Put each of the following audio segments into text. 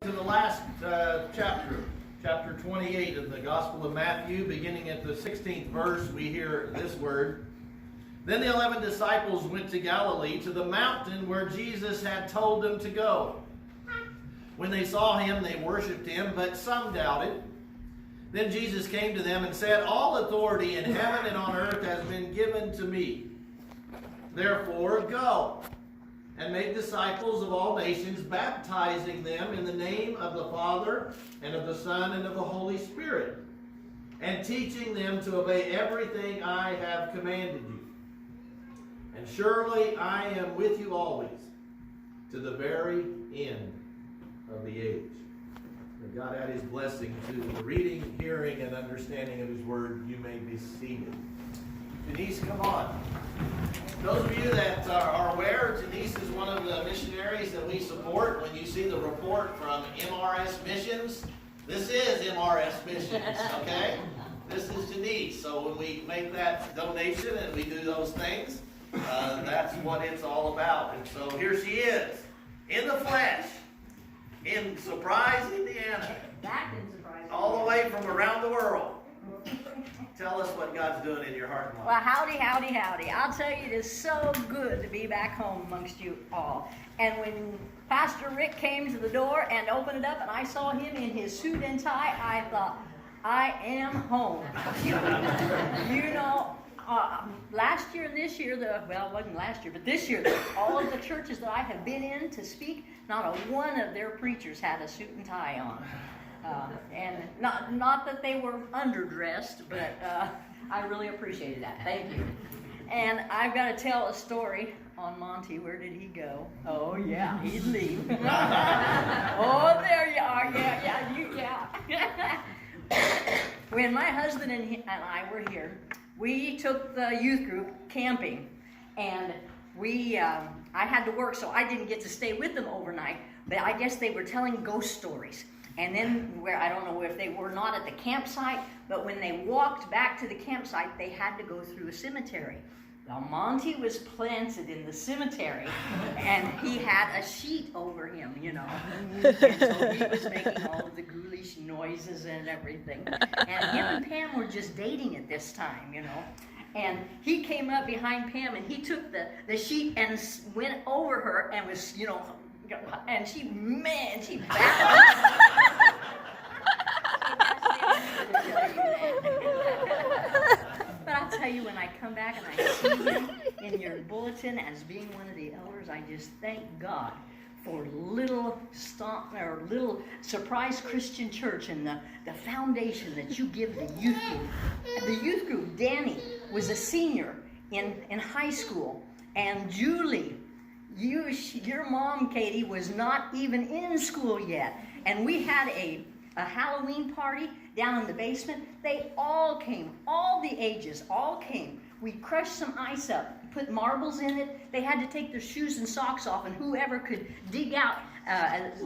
to the last chapter 28 of the Gospel of Matthew, beginning at the 16th verse, we hear this word. Then the 11 disciples went to Galilee, to the mountain where Jesus had told them to go. When they saw him, they worshipped him, but some doubted. Then Jesus came to them and said, "All authority in heaven and on earth has been given to me. Therefore, go and make disciples of all nations, baptizing them in the name of the Father and of the Son and of the Holy Spirit, and teaching them to obey everything I have commanded you. And surely I am with you always, to the very end of the age." May God add his blessing to the reading, hearing, and understanding of his word. You may be seated. Denise, come on. Those of you that are aware, Denise is one of the missionaries that we support. When you see the report from MRS Missions, this is MRS Missions, okay? This is Denise. So when we make that donation and we do those things, that's what it's all about. And so here she is, in the flesh, in Surprise, Indiana. Back in Surprise. All the way from around the world. Tell us what God's doing in your heart and life. Well, howdy, howdy, howdy. I'll tell you, it is so good to be back home amongst you all. And when Pastor Rick came to the door and opened it up and I saw him in his suit and tie, I thought, I am home. You know, last year and this year, well, it wasn't last year, but this year, all of the churches that I have been in to speak, not a one of their preachers had a suit and tie on. And not that they were underdressed, but I really appreciated that. Thank you. And I've got to tell a story on Monty. Where did he go? Oh, yeah, he'd leave. Oh, there you are. Yeah. When my husband and I were here, we took the youth group camping, and I had to work, so I didn't get to stay with them overnight, but I guess they were telling ghost stories. And then, I don't know if they were not at the campsite, but when they walked back to the campsite, they had to go through a cemetery. Well, Monty was planted in the cemetery, and he had a sheet over him, you know. And so he was making all of the ghoulish noises and everything. And him and Pam were just dating at this time, you know. And he came up behind Pam, and he took the sheet and went over her and was, you know, and she battled. But I'll tell you, when I come back and I see him in your bulletin as being one of the elders, I just thank God for Little Surprise Christian Church and the foundation that you give the youth group. The youth group, Danny was a senior in high school, and Julie, your mom, Katie, was not even in school yet. And we had a Halloween party down in the basement. They all came, all the ages, all came. We crushed some ice up, put marbles in it. They had to take their shoes and socks off, and whoever could dig out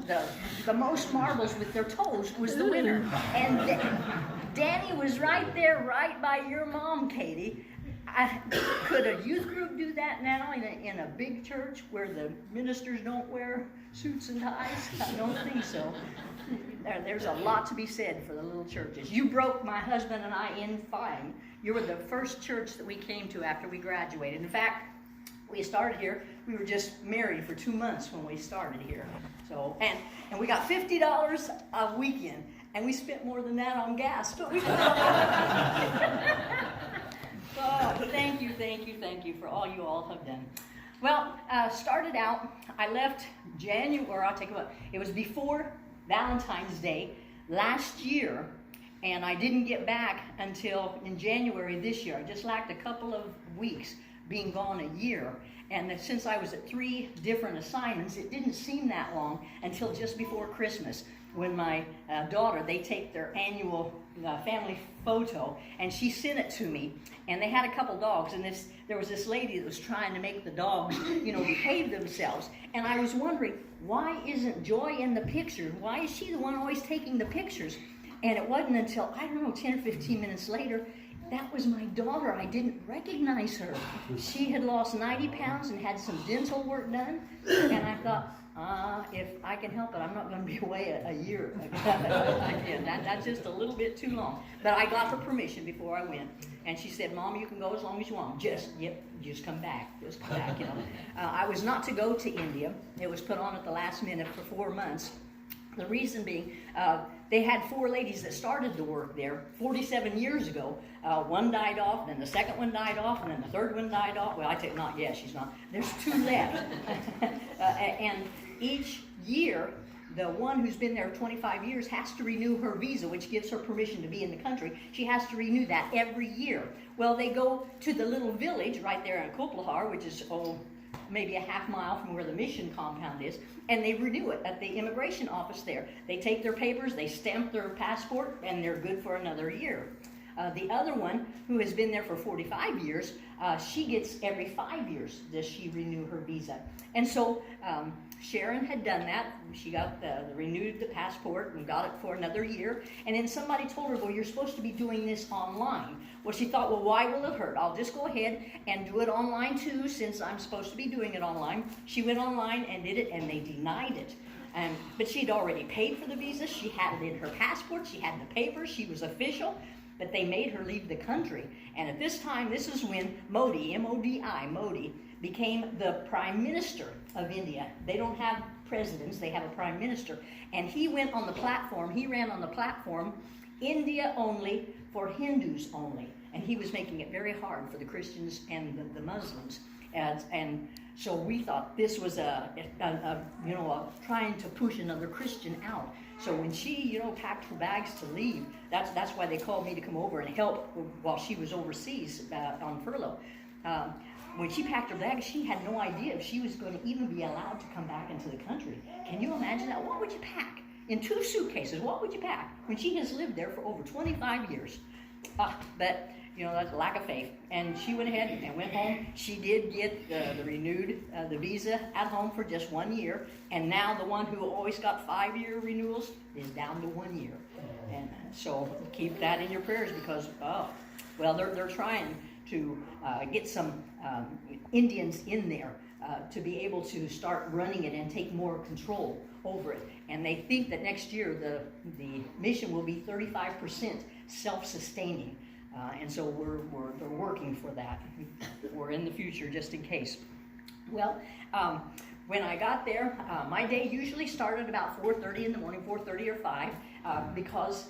the most marbles with their toes was the winner. And Danny was right there, right by your mom, Katie. Could a youth group do that now in a big church where the ministers don't wear suits and ties? I don't think so. There's a lot to be said for the little churches. You broke my husband and I in fine. You were the first church that we came to after we graduated. In fact, we started here. We were just married for 2 months when we started here. So and we got $50 a weekend, and we spent more than that on gas. But we oh, thank you for all you all have done. Well, started out, I left January, I'll take a look. It was before Valentine's Day last year, and I didn't get back until in January this year. I just lacked a couple of weeks, being gone a year. And since I was at 3 different assignments, it didn't seem that long until just before Christmas, when my daughter, they take their annual family photo, and she sent it to me. And they had a couple dogs, and there was this lady that was trying to make the dogs, you know, behave themselves. And I was wondering, why isn't Joy in the picture? Why is she the one always taking the pictures? And it wasn't until, I don't know, 10 or 15 minutes later, that was my daughter. I didn't recognize her. She had lost 90 pounds and had some dental work done. And I thought, If I can help it, I'm not going to be away a year again. That's just a little bit too long. But I got her permission before I went, and she said, "Mom, you can go as long as you want. Just come back. Just come back." You know, I was not to go to India. It was put on at the last minute for 4 months. The reason being, they had 4 ladies that started to work there 47 years ago. One died off, then the second one died off, and then the third one died off. Well, I take not yet, she's not. There's 2 left. And each year, the one who's been there 25 years has to renew her visa, which gives her permission to be in the country. She has to renew that every year. Well, they go to the little village right there in Koplahar, which is, maybe a half mile from where the mission compound is, and they renew it at the immigration office there. They take their papers, they stamp their passport, and they're good for another year. The other one, who has been there for 45 years, she gets every 5 years does she renew her visa. And so Sharon had done that. She got renewed the passport and got it for another year. And then somebody told her, well, you're supposed to be doing this online. Well, she thought, well, why will it hurt? I'll just go ahead and do it online too, since I'm supposed to be doing it online. She went online and did it, and they denied it. But she'd already paid for the visa. She had it in her passport. She had the papers. She was official. But they made her leave the country. And at this time, this is when Modi, M-O-D-I, Modi, became the Prime Minister of India. They don't have presidents, they have a Prime Minister. And he went on the platform, he ran on the platform, India only for Hindus only. And he was making it very hard for the Christians and the Muslims. And so we thought this was trying to push another Christian out. So when she, packed her bags to leave, that's why they called me to come over and help while she was overseas on furlough. When she packed her bags, she had no idea if she was going to even be allowed to come back into the country. Can you imagine that? What would you pack? In 2 suitcases, what would you pack? When she has lived there for over 25 years. But, that's a lack of faith. And she went ahead and went home. She did get the renewed the visa at home for just 1 year. And now the one who always got 5-year renewals is down to 1 year. And so keep that in your prayers because, they're trying to get some Indians in there to be able to start running it and take more control over it. And they think that next year the mission will be 35% self-sustaining. And so they're working for that. We're in the future just in case. Well, when I got there, my day usually started about 4:30 in the morning, 4:30 or 5, because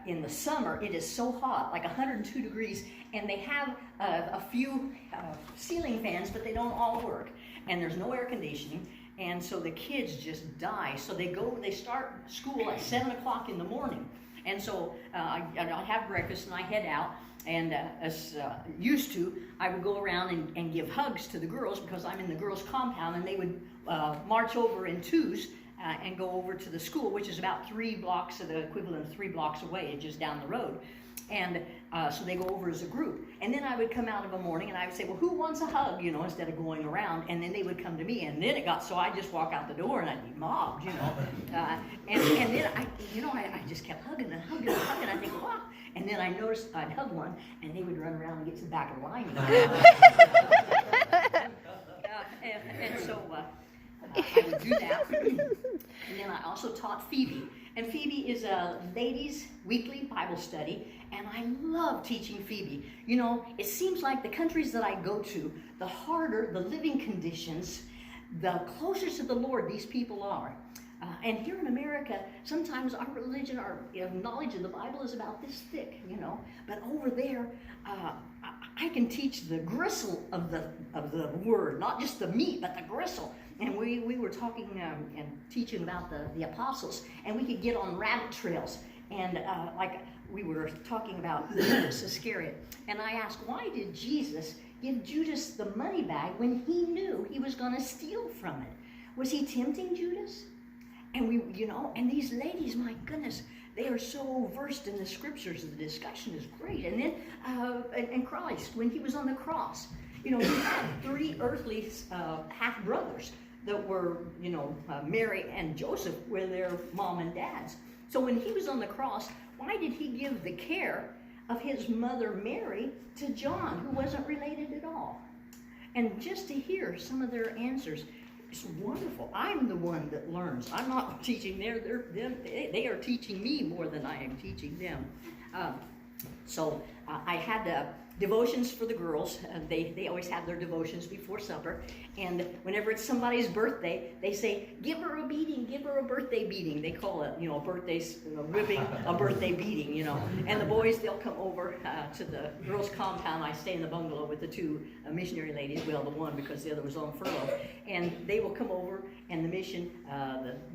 in the summer it is so hot, like 102 degrees, and they have a few ceiling fans, but they don't all work, and there's no air conditioning, and so the kids just die. So they start school at 7 o'clock in the morning, and so I have breakfast and I head out. And as used to, I would go around and give hugs to the girls because I'm in the girls' compound, and they would march over in twos and go over to the school, which is about 3 blocks, the equivalent of 3 blocks away, just down the road. And so they go over as a group. And then I would come out of a morning and I would say, well, who wants a hug, instead of going around. And then they would come to me. And then it got so I'd just walk out the door and I'd be mobbed, and then I just kept hugging and hugging and hugging. I think, wow. And then I noticed I'd hug one and they would run around and get to the back of the line. And so I would do that. And then I also taught Phoebe. And Phoebe is a ladies' weekly Bible study, and I love teaching Phoebe. It seems like the countries that I go to, the harder the living conditions, the closer to the Lord these people are. And here in America, sometimes our religion, our knowledge of the Bible is about this thick, But over there, I can teach the gristle of the word, not just the meat, but the gristle. And we were talking and teaching about the apostles, and we could get on rabbit trails. And like we were talking about Judas Iscariot. And I asked, why did Jesus give Judas the money bag when he knew he was going to steal from it? Was he tempting Judas? And and these ladies, my goodness, they are so versed in the scriptures. The discussion is great. And then, and Christ, when he was on the cross, he had 3 earthly half-brothers that were, Mary and Joseph were their mom and dads. So when he was on the cross, why did he give the care of his mother Mary to John, who wasn't related at all? And just to hear some of their answers, It's wonderful. I'm the one that learns. I'm not teaching they are teaching me more than I am teaching them. So I had devotions for the girls. They always have their devotions before supper. And whenever it's somebody's birthday, they say, give her a beating, give her a birthday beating. They call it, a birthday whipping, a birthday beating, And the boys, they'll come over to the girls' compound. I stay in the bungalow with the two missionary ladies. Well, the one because the other was on furlough. And they will come over, and the mission,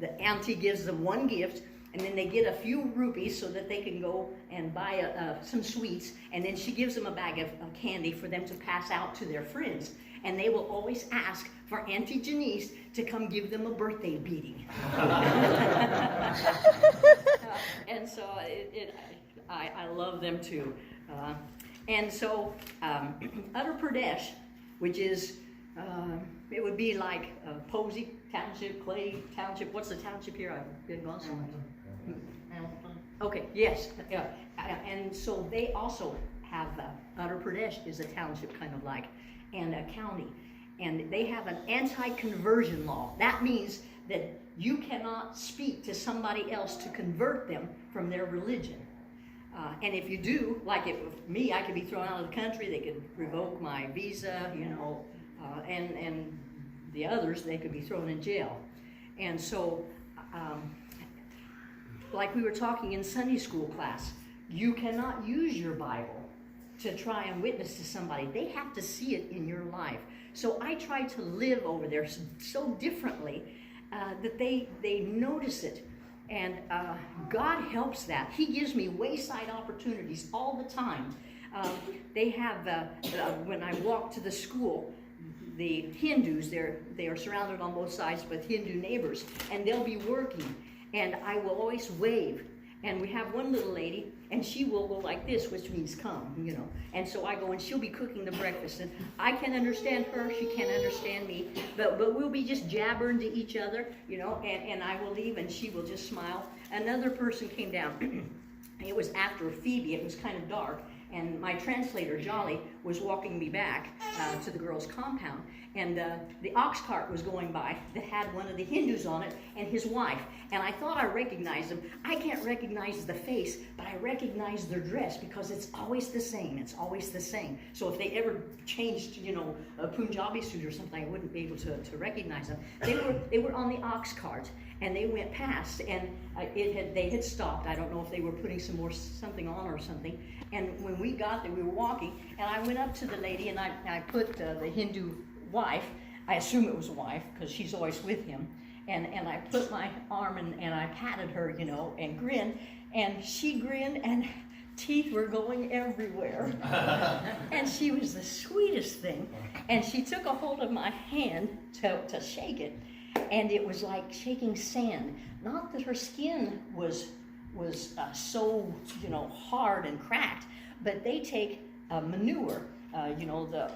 the auntie gives them one gift, and then they get a few rupees so that they can go and buy some sweets, and then she gives them a bag of candy for them to pass out to their friends. And they will always ask for Auntie Janice to come give them a birthday beating. And so I love them too. And so Uttar Pradesh, which is, it would be like Posey Township, Clay Township. What's the township here? I've been gone so much. Okay, yes. And so they also have, Uttar Pradesh is a township kind of like, and a county. And they have an anti-conversion law. That means that you cannot speak to somebody else to convert them from their religion. And if you do, like with me, I could be thrown out of the country. They could revoke my visa, and the others, they could be thrown in jail. And so, like we were talking in Sunday school class, you cannot use your Bible to try and witness to somebody. They have to see it in your life. So I try to live over there so differently that they notice it. And God helps that. He gives me wayside opportunities all the time. They have, when I walk to the school, the Hindus, they are surrounded on both sides with Hindu neighbors, and they'll be working, and I will always wave. And we have one little lady, and she will go like this, which means come, And so I go, and she'll be cooking the breakfast, and I can understand her, she can't understand me, but we'll be just jabbering to each other, and I will leave, and she will just smile. Another person came down. It was after Phoebe. It was kind of dark, and my translator, Jolly, was walking me back to the girls' compound, and the ox cart was going by that had one of the Hindus on it and his wife, and I thought I recognized them. I can't recognize the face, but I recognize their dress because it's always the same. It's always the same. So if they ever changed, a Punjabi suit or something, I wouldn't be able to recognize them. They were on the ox cart, and they went past, and they had stopped. I don't know if they were putting something on or something. And when we got there, we were walking, and I went up to the lady, and I put the Hindu wife, I assume it was a wife, because she's always with him, and I put my arm and I patted her, and grinned, and she grinned, and teeth were going everywhere. And she was the sweetest thing, and she took a hold of my hand to shake it, and it was like shaking sand. Not that her skin was so hard and cracked, but they take manure,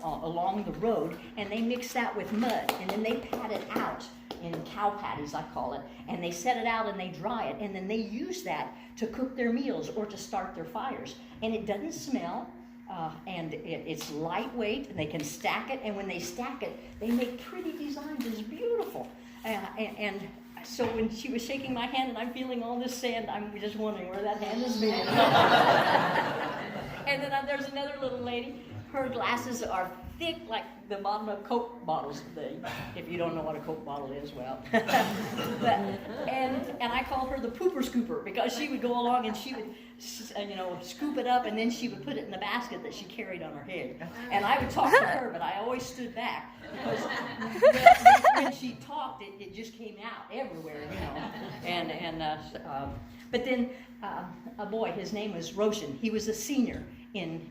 along the road, and they mix that with mud, and then they pat it out in cow patties, I call it, and they set it out and they dry it, and then they use that to cook their meals or to start their fires. And it doesn't smell, and it's lightweight, and they can stack it, and when they stack it, they make pretty designs. It's beautiful. And so when she was shaking my hand and I'm feeling all this sand, I'm just wondering where that hand has been. And then there's another little lady. Her glasses are thick like the bottom of Coke bottles. If you don't know what a Coke bottle is, well. and I call her the pooper scooper because she would go along and she would, scoop it up, and then she would put it in the basket that she carried on her head. And I would talk to her, but I always stood back because when she talked, it just came out everywhere, But then a boy, his name was Roshan. He was a senior in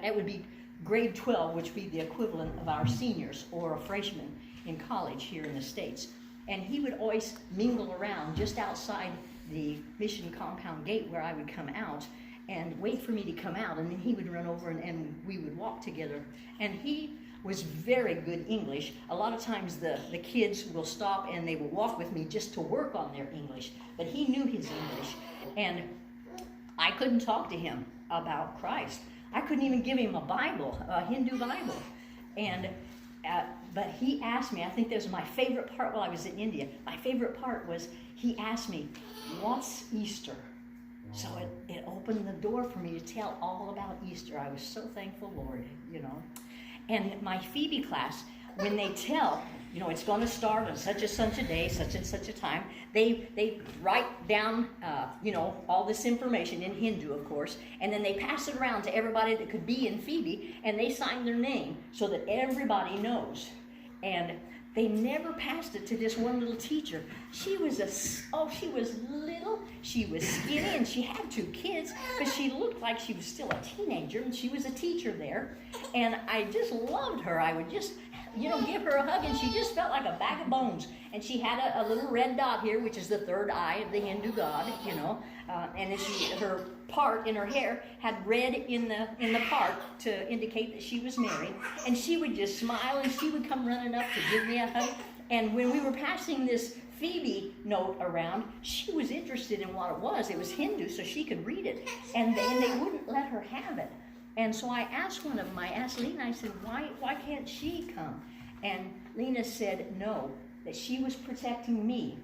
it would be grade 12, which would be the equivalent of our seniors or a freshman in college here in the States. And he would always mingle around just outside the mission compound gate where I would come out and wait for me to come out, and then he would run over and we would walk together. And he was very good English. A lot of times the kids will stop and they will walk with me just to work on their English, but he knew his English. And I couldn't talk to him about Christ. I couldn't even give him a Bible, a Hindu Bible. And But he asked me, I think that was my favorite part while I was in India. My favorite part was he asked me, what's Easter? So it opened the door for me to tell all about Easter. I was so thankful, Lord, you know. And my Phoebe class, when they tell, you know, it's going to start on such a day, such and such a time, they write down, you know, all this information in Hindu, of course, and then they pass it around to everybody that could be in Phoebe, and they sign their name so that everybody knows. And they never passed it to this one little teacher. She was she was little, she was skinny, and she had 2 kids, but she looked like she was still a teenager, and she was a teacher there. And I just loved her. I would just, you know, give her a hug, and she just felt like a bag of bones. And she had a little red dot here, which is the 3rd eye of the Hindu god, you know. And then her part in her hair had red in the part to indicate that she was married. And she would just smile, and she would come running up to give me a hug. And when we were passing this Phoebe note around, she was interested in what it was. It was Hindu, so she could read it. And they wouldn't let her have it. And so I asked one of them, I asked Lena, I said, why can't she come? And Lena said no, that she was protecting me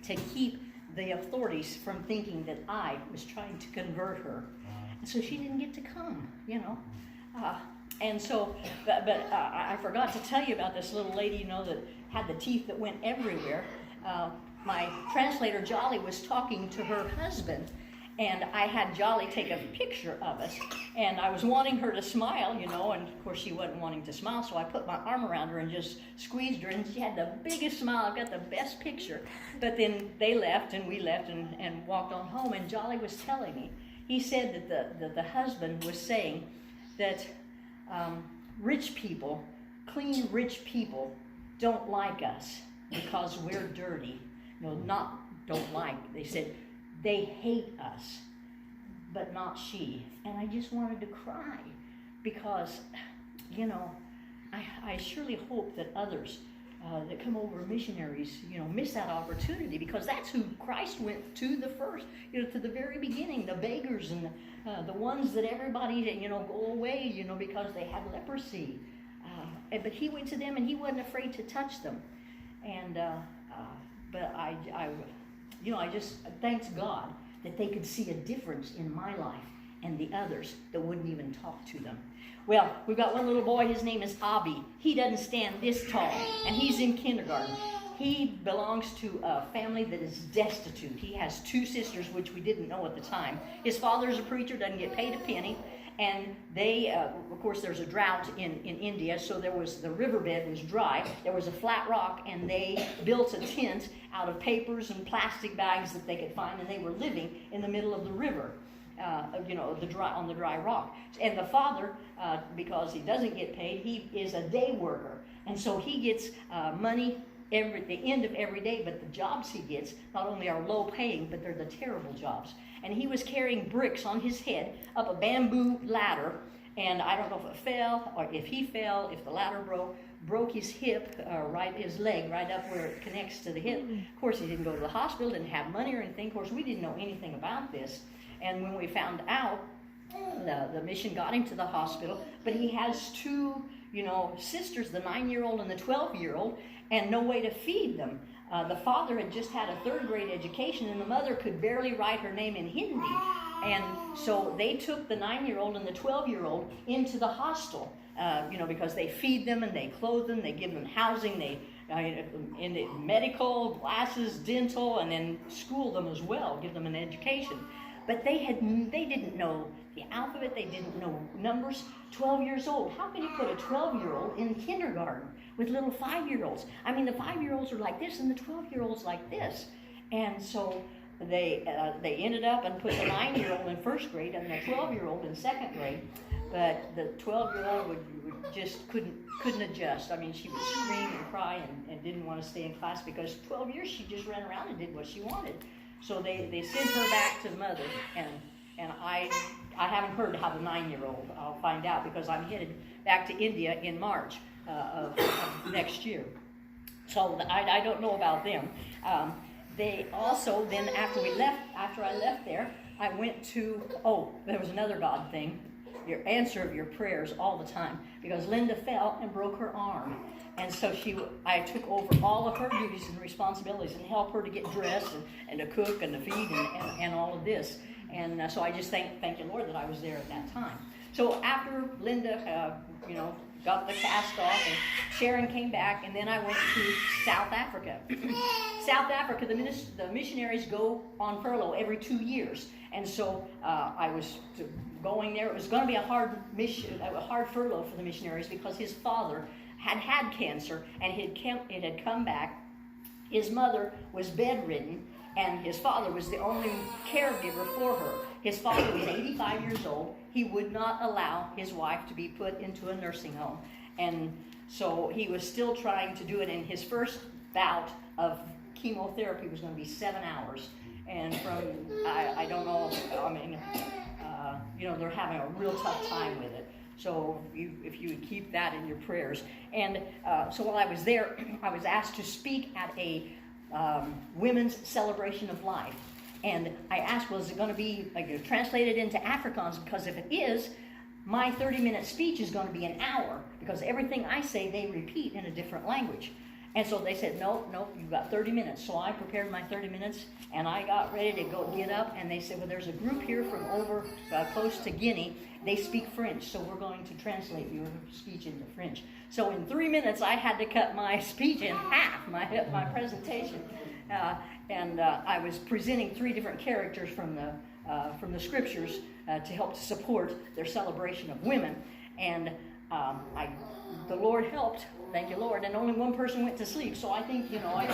to keep the authorities from thinking that I was trying to convert her. And so she didn't get to come, you know. And so, but I forgot to tell you about this little lady, you know, that had the teeth that went everywhere. My translator, Jolly, was talking to her husband, and I had Jolly take a picture of us, and I was wanting her to smile, you know, and of course she wasn't wanting to smile, so I put my arm around her and just squeezed her, and she had the biggest smile. I've got the best picture. But then they left, and we left and walked on home, and Jolly was telling me, he said that the husband was saying that rich people, clean rich people, don't like us because we're dirty. No, not don't like. They said, they hate us, but not she. And I just wanted to cry because, you know, I surely hope that others that come over, missionaries, you know, miss that opportunity, because that's who Christ went to the first, you know, to the very beginning, the beggars and the ones that everybody, you know, go away, you know, because they had leprosy. But he went to them, and he wasn't afraid to touch them. And but you know, I just thanks God that they could see a difference in my life and the others that wouldn't even talk to them. Well, we've got one little boy, his name is Abi. He doesn't stand this tall, and he's in kindergarten. He belongs to a family that is destitute. He has 2 sisters, which we didn't know at the time. His father is a preacher, doesn't get paid a penny. And they, of course, there's a drought in India, so the riverbed was dry. There was a flat rock, and they built a tent out of papers and plastic bags that they could find, and they were living in the middle of the river, you know, on the dry rock. And the father, because he doesn't get paid, he is a day worker, and so he gets money the end of every day, but the jobs he gets not only are low paying, but they're the terrible jobs. And he was carrying bricks on his head up a bamboo ladder, and I don't know if it fell, or if he fell, if the ladder broke his hip, his leg right up where it connects to the hip. Of course, he didn't go to the hospital, didn't have money or anything. Of course, we didn't know anything about this. And when we found out, the mission got him to the hospital, but he has 2, you know, sisters, the 9-year-old and the 12-year-old, and no way to feed them. The father had just had a 3rd grade education, and the mother could barely write her name in Hindi. And so they took the 9-year-old and the 12-year-old into the hostel, you know, because they feed them and they clothe them, they give them housing, they in medical, glasses, dental, and then school them as well, give them an education. But they didn't know the alphabet, they didn't know numbers. 12 years old. How can you put a 12-year-old in kindergarten with little 5-year-olds? I mean, the 5-year-olds are like this, and the 12-year-olds like this. And so they ended up and put the 9-year-old in 1st grade and the 12-year-old in 2nd grade. But the 12-year-old would just couldn't adjust. I mean, she would scream and cry and didn't want to stay in class, because 12 years she just ran around and did what she wanted. So they sent her back to the mother, and I haven't heard how the 9-year-old. I'll find out, because I'm headed back to India in March of next year. So I don't know about them. They also, then after I left there, I went to, there was another God thing. your answer of your prayers all the time, because Linda fell and broke her arm. And so I took over all of her duties and responsibilities and helped her to get dressed and to cook and to feed and all of this. And so I just thank you, Lord, that I was there at that time. So after Linda, got the cast off, and Sharon came back, and then I went to South Africa. South Africa, the missionaries go on furlough every 2 years. And so I was going there. It was going to be a hard furlough for the missionaries, because his father had cancer, and it had come back. His mother was bedridden, and his father was the only caregiver for her. His father was 85 years old. He would not allow his wife to be put into a nursing home. And so he was still trying to do it, and his first bout of chemotherapy was going to be 7 hours. And I don't know, they're having a real tough time with it. So if you would keep that in your prayers. And so while I was there, I was asked to speak at a women's celebration of life. And I asked, well, is it going to be translated into Afrikaans? Because if it is, my 30-minute speech is going to be an hour, because everything I say, they repeat in a different language. And so they said, no, you've got 30 minutes. So I prepared my 30 minutes, and I got ready to get up, and they said, well, there's a group here from over close to Guinea. They speak French, so we're going to translate your speech into French. So in 3 minutes, I had to cut my speech in half, my presentation. And I was presenting 3 different characters from the scriptures to help to support their celebration of women. And the Lord helped, thank you, Lord, and only one person went to sleep, so I think, I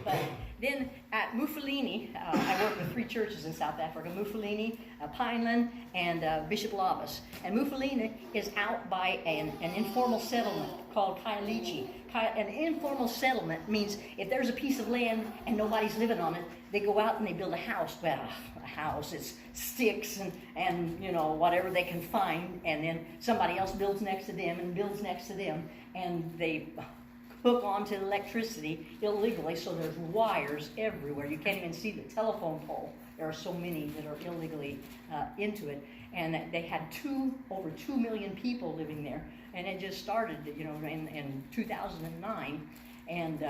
But then at Mufulini, I work with 3 churches in South Africa, Mufulini, Pineland, and Bishop Lavas. And Mufulini is out by an informal settlement called Kailichi. An informal settlement means if there's a piece of land and nobody's living on it, they go out and they build a house. Well, a house, it's sticks and whatever they can find, and then somebody else builds next to them and builds next to them, and they hook onto electricity illegally, so there's wires everywhere. You can't even see the telephone pole. There are so many that are illegally into it. And they had over 2 million people living there. And it just started, in 2009. And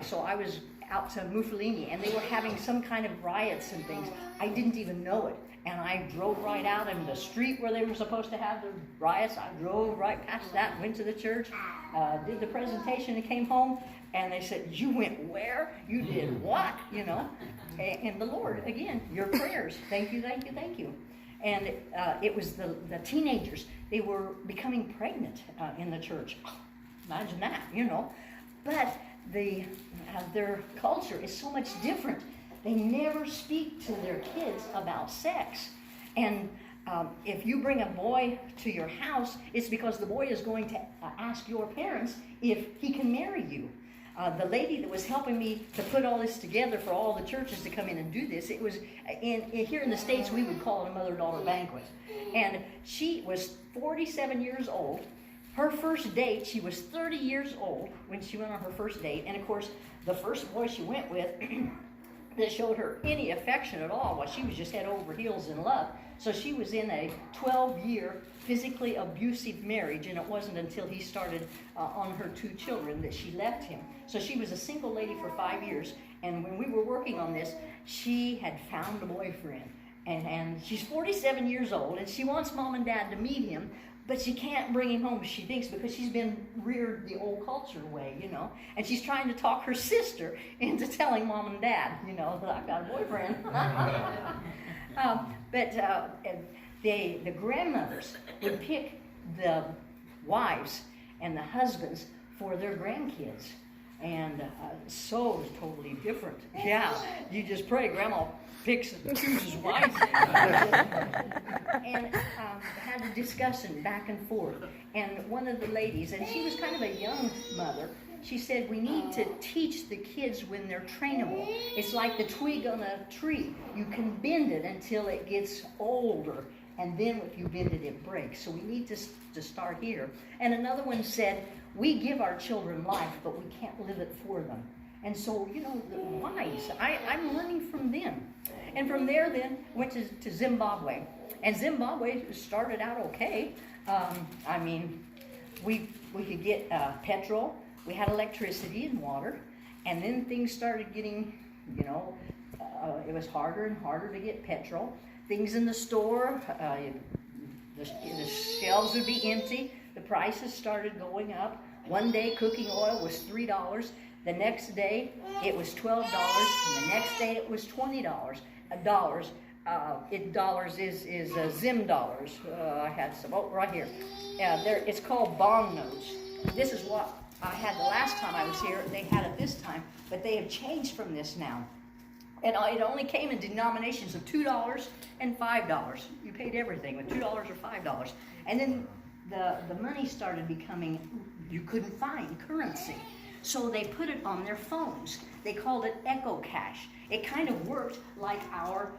so I was out to Mufulini, and they were having some kind of riots and things. I didn't even know it. And I drove right out in the street where they were supposed to have the riots. I drove right past that, went to the church, did the presentation, and came home. And they said, you went where? You did what? And the Lord, again, your prayers. Thank you, thank you, thank you. And it was the teenagers. They were becoming pregnant in the church. Imagine that, But their culture is so much different. They never speak to their kids about sex. And if you bring a boy to your house, it's because the boy is going to ask your parents if he can marry you. The lady that was helping me to put all this together for all the churches to come in and do this, it was here in the States, we would call it a mother-daughter banquet. And she was 47 years old. Her first date, she was 30 years old when she went on her first date. And of course, the first boy she went with that showed her any affection at all, she was just head over heels in love. So she was in a 12-year physically abusive marriage, and it wasn't until he started on her 2 children that she left him. So she was a single lady for 5 years, and when we were working on this, she had found a boyfriend. And she's 47 years old, and she wants mom and dad to meet him, but she can't bring him home, she thinks, because she's been reared the old culture way, And she's trying to talk her sister into telling mom and dad, that I've got a boyfriend. But the grandmothers would pick the wives and the husbands for their grandkids. And so totally different. Yeah, you just pray Grandma chooses wisely. And had a discussion back and forth. And one of the ladies, and she was kind of a young mother, she said, we need to teach the kids when they're trainable. It's like the twig on a tree. You can bend it until it gets older, and then if you bend it, it breaks. So we need to start here. And another one said, we give our children life, but we can't live it for them. And so, the wise, I'm learning from them. And from there then went to Zimbabwe. And Zimbabwe started out okay. I mean, we could get petrol, we had electricity and water, and then things started getting, you know, it was harder and harder to get petrol. Things in the store, the shelves would be empty, the prices started going up. One day cooking oil was $3, the next day it was $12, and the next day it was $20. Dollars is Zim dollars. I had some, oh, right here. It's called bond notes. This is what I had the last time I was here. They had it this time, but they have changed from this now. And it only came in denominations of $2 and $5. You paid everything with $2 or $5. And then the money started becoming, you couldn't find currency. So they put it on their phones. They called it Echo Cash. It kind of worked like our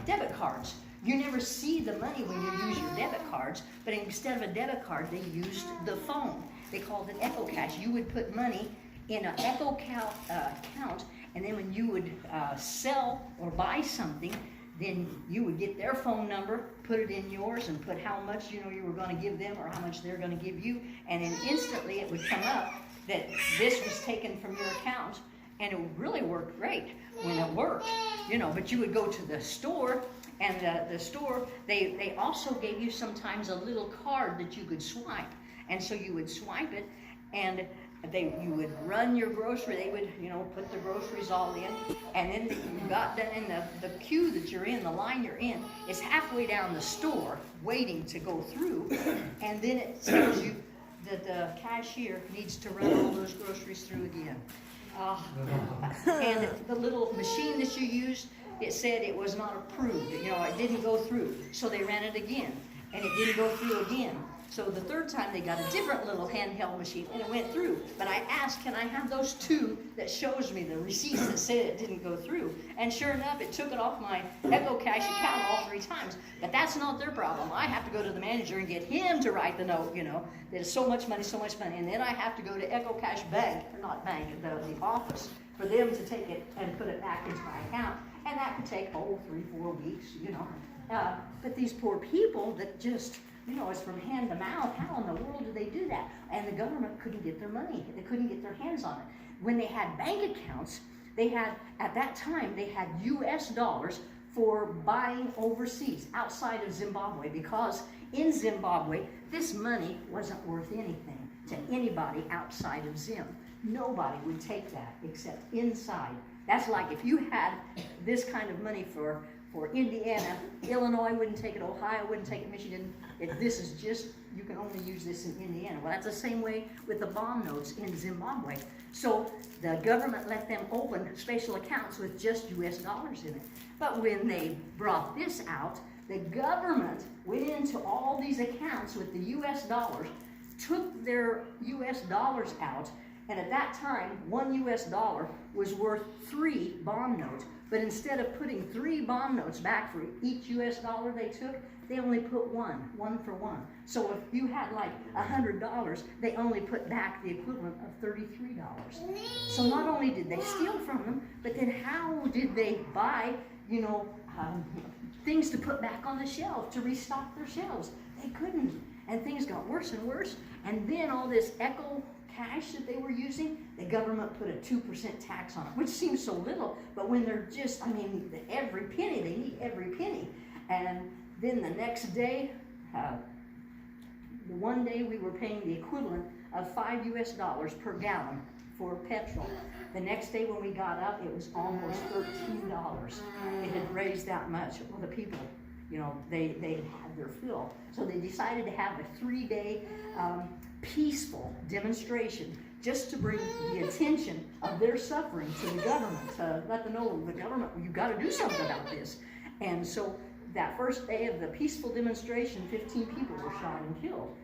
debit cards. You never see the money when you use your debit cards, but instead of a debit card, they used the phone. They called it Echo Cash. You would put money in an Echo account, and then when you would sell or buy something, then you would get their phone number, put it in yours, and put how much you were going to give them or how much they're going to give you, and then instantly it would come up that this was taken from your account, and it really worked great when it worked, but you would go to the store, and the store, they also gave you sometimes a little card that you could swipe, and so you would swipe it, and you would run your grocery, they would, put the groceries all in, and then you got done in the queue that you're in, the line you're in, is halfway down the store, waiting to go through, and then it tells you that the cashier needs to run all those groceries through again. And the little machine that you used, it said it was not approved, it didn't go through, so they ran it again, and it didn't go through again. So the third time they got a different little handheld machine and it went through. But I asked, can I have those two that shows me the receipts that said it didn't go through? And sure enough, it took it off my Echo Cash account all 3 times. But that's not their problem. I have to go to the manager and get him to write the note, that it's so much money. And then I have to go to Echo Cash Bank, or not bank, the office, for them to take it and put it back into my account. And that could take, 3-4 weeks, But these poor people that just... it's from hand to mouth. How in the world did they do that? And the government couldn't get their money. They couldn't get their hands on it. When they had bank accounts, at that time, they had US dollars for buying overseas, outside of Zimbabwe, because in Zimbabwe, this money wasn't worth anything to anybody outside of Zim. Nobody would take that except inside. That's like if you had this kind of money for Indiana, Illinois wouldn't take it, Ohio wouldn't take it, Michigan. This is just, you can only use this in Indiana. Well, that's the same way with the bond notes in Zimbabwe. So the government let them open special accounts with just US dollars in it. But when they brought this out, the government went into all these accounts with the US dollars, took their US dollars out, and at that time, $1 US was worth 3 bond notes. But instead of putting 3 bond notes back for each US dollar they took, they only put one for one. So if you had like $100, they only put back the equivalent of $33. So not only did they steal from them, but then how did they buy, things to put back on the shelf, to restock their shelves? They couldn't. And things got worse and worse. And then all this Echo Cash that they were using, the government put a 2% tax on it, which seems so little, but when they're just, every penny, they need every penny. And then the next day, one day we were paying the equivalent of $5 US per gallon for petrol. The next day when we got up, it was almost $13. It had raised that much. Well, the people, they had their fill. So they decided to have a 3-day peaceful demonstration just to bring the attention of their suffering to the government, to let them know, the government, you've got to do something about this. And so that first day of the peaceful demonstration, 15 people were shot and killed.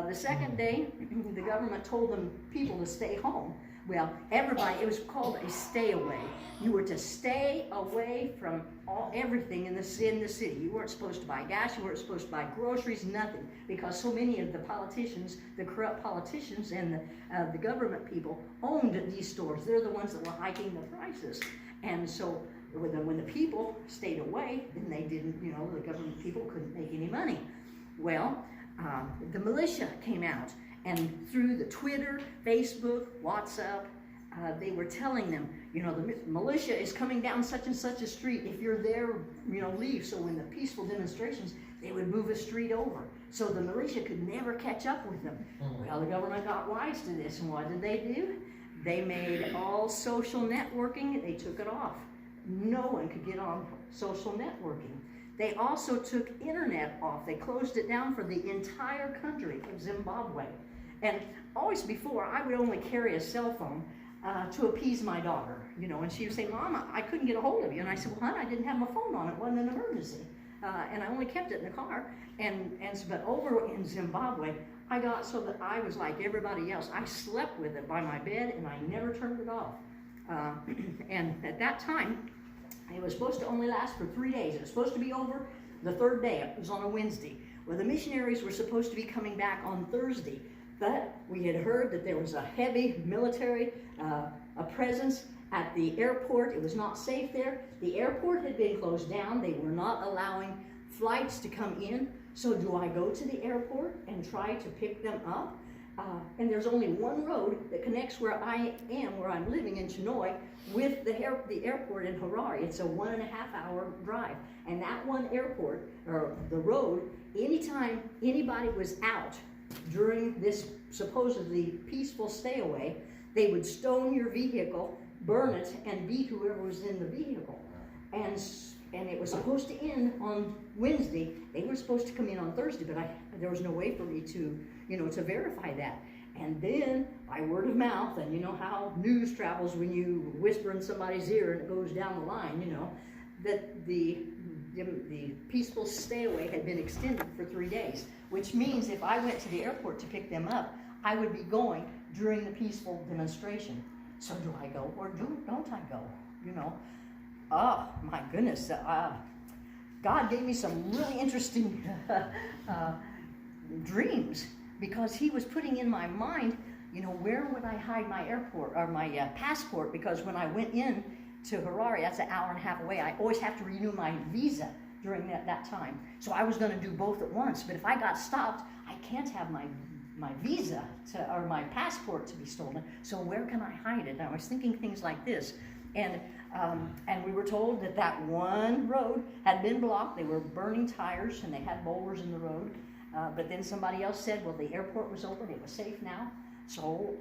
The second day, the government told them people to stay home. Well, everybody, it was called a stay away. You were to stay away from everything in the city. You weren't supposed to buy gas, you weren't supposed to buy groceries, nothing. Because so many of the politicians, the corrupt politicians and the government people owned these stores. They're the ones that were hiking the prices. And so when the people stayed away, then they didn't, the government people couldn't make any money. Well, the militia came out, and through the Twitter, Facebook, WhatsApp, they were telling them, the militia is coming down such and such a street. If you're there, leave. So when the peaceful demonstrations, they would move a street over. So the militia could never catch up with them. Well, the government got wise to this, and what did they do? They made all social networking, they took it off. No one could get on social networking. They also took internet off. They closed it down for the entire country of Zimbabwe. And always before, I would only carry a cell phone to appease my daughter, and she would say, "Mama, I couldn't get a hold of you." And I said, "Well, hon, I didn't have my phone on. It wasn't an emergency." And I only kept it in the car. But over in Zimbabwe, I got so that I was like everybody else. I slept with it by my bed, and I never turned it off. And at that time, it was supposed to only last for 3 days. It was supposed to be over the third day. It was on a Wednesday. Well, the missionaries were supposed to be coming back on Thursday, but we had heard that there was a heavy military a presence at the airport. It was not safe there. The airport had been closed down. They were not allowing flights to come in. So do I go to the airport and try to pick them up? And there's only one road that connects where I am, where I'm living in Chinoy, with the airport in Harare. It's a 1.5 hour drive. And that one airport, or the road, anytime anybody was out during this supposedly peaceful stay away, they would stone your vehicle, burn it, and beat whoever was in the vehicle. And it was supposed to end on Wednesday. They were supposed to come in on Thursday, but there was no way for me to, to verify that. And then by word of mouth, and you know how news travels when you whisper in somebody's ear and it goes down the line, that the peaceful stay away had been extended for 3 days, which means if I went to the airport to pick them up, I would be going during the peaceful demonstration. So do I go or don't I go? Oh my goodness, God gave me some really interesting dreams, because he was putting in my mind, where would I hide my airport or my passport? Because when I went in to Harare, that's an 1.5 hours away, I always have to renew my visa during that time. So I was going to do both at once, but if I got stopped, I can't have my visa or my passport to be stolen. So where can I hide it? And I was thinking things like this. And we were told that one road had been blocked. They were burning tires and they had boulders in the road. But then somebody else said, well, the airport was open. It was safe now. So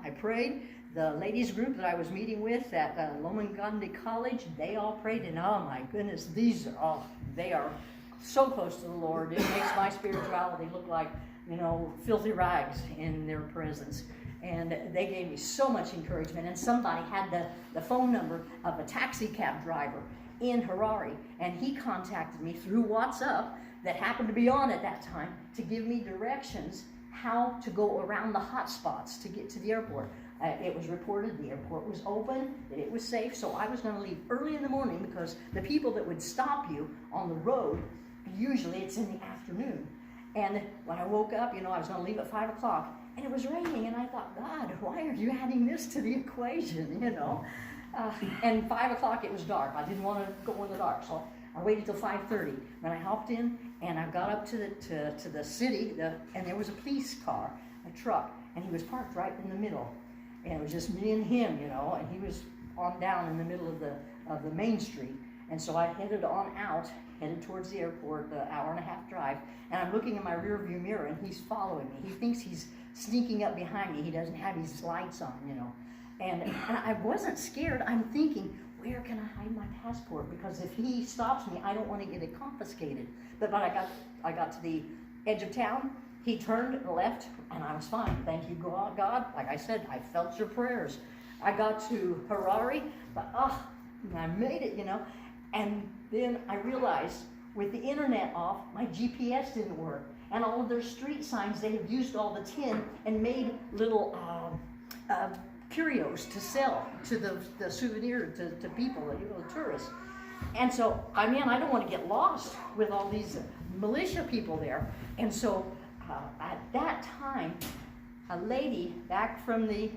I prayed. The ladies group that I was meeting with at Lomangandi College, they all prayed. And oh my goodness, they are so close to the Lord. It makes my spirituality look like, filthy rags in their presence. And they gave me so much encouragement. And somebody had the phone number of a taxi cab driver in Harare, and he contacted me through WhatsApp that happened to be on at that time to give me directions how to go around the hot spots to get to the airport. It was reported the airport was open, that it was safe, so I was going to leave early in the morning, because the people that would stop you on the road, usually it's in the afternoon. And when I woke up, I was going to leave at 5 o'clock, and it was raining, and I thought, God, why are you adding this to the equation, And 5 o'clock, it was dark. I didn't want to go in the dark, so I waited till 5:30. Then I hopped in, and I got up to the city, and there was a police car, a truck, and he was parked right in the middle. And it was just me and him, and he was on down in the middle of the main street. And so I headed on out, headed towards the airport, the 1.5 hour drive, and I'm looking in my rear view mirror, and he's following me. He thinks he's sneaking up behind me. He doesn't have his lights on, And I wasn't scared. I'm thinking, where can I hide my passport? Because if he stops me, I don't want to get it confiscated. But when I got to the edge of town, he turned left, and I was fine. Thank you, God. Like I said, I felt your prayers. I got to Harare, but I made it, And then I realized, with the internet off, my GPS didn't work. And all of their street signs, they had used all the tin and made little curios to sell to the souvenir to people, the tourists. And so, I don't want to get lost with all these militia people there. And so, at that time, a lady back from the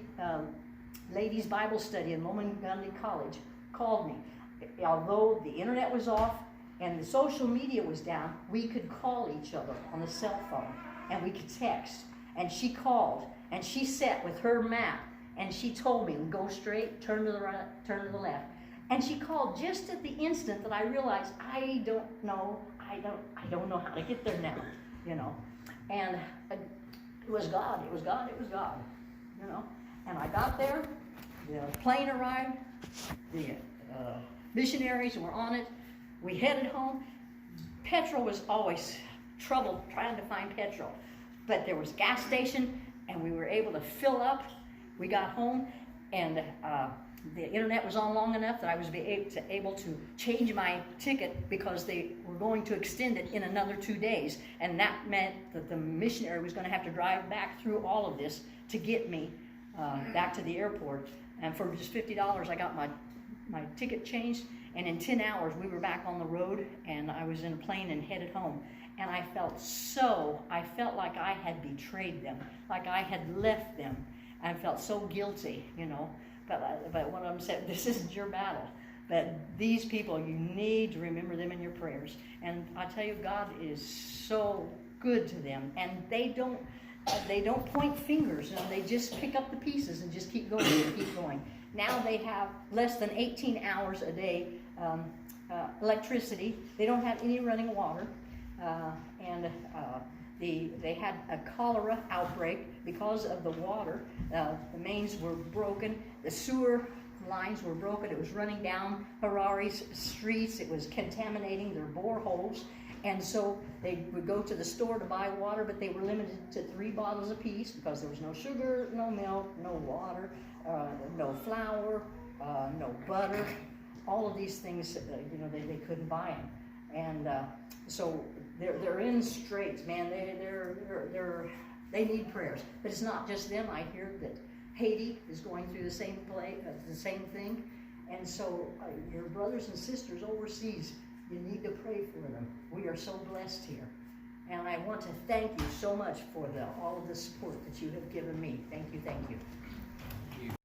ladies' Bible study in Lomangandi College called me. Although the internet was off and the social media was down, we could call each other on the cell phone and we could text. And she called and she sat with her map and she told me, go straight, turn to the right, turn to the left. And she called just at the instant that I realized I don't know how to get there now, you know. And it was God, it was God, it was God, you know. And I got there, the plane arrived, the missionaries were on it, we headed home. Petrol was always trouble trying to find petrol, but there was a gas station and we were able to fill up. We got home and the internet was on long enough that I was able to change my ticket because they were going to extend it in another 2 days. And that meant that the missionary was going to have to drive back through all of this to get me back to the airport. And for just $50, I got my ticket changed. And in 10 hours, we were back on the road and I was in a plane and headed home. And I felt like I had betrayed them, like I had left them. I felt so guilty, you know. But what I'm saying, this isn't your battle. But these people, you need to remember them in your prayers. And I tell you, God is so good to them. And they don't point fingers. You know, they just pick up the pieces and just keep going and keep going. Now they have less than 18 hours a day electricity. They don't have any running water. They had a cholera outbreak because of the water. The mains were broken. The sewer lines were broken. It was running down Harari's streets. It was contaminating their boreholes. And so they would go to the store to buy water, but they were limited to 3 bottles apiece because there was no sugar, no milk, no water, no flour, no butter. All of these things, you know, they couldn't buy them. And so they're in straits, man. They need prayers. But it's not just them. I hear that Haiti is going through the same thing. And so your brothers and sisters overseas, you need to pray for them. We are so blessed here. And I want to thank you so much for all of the support that you have given me. Thank you, thank you.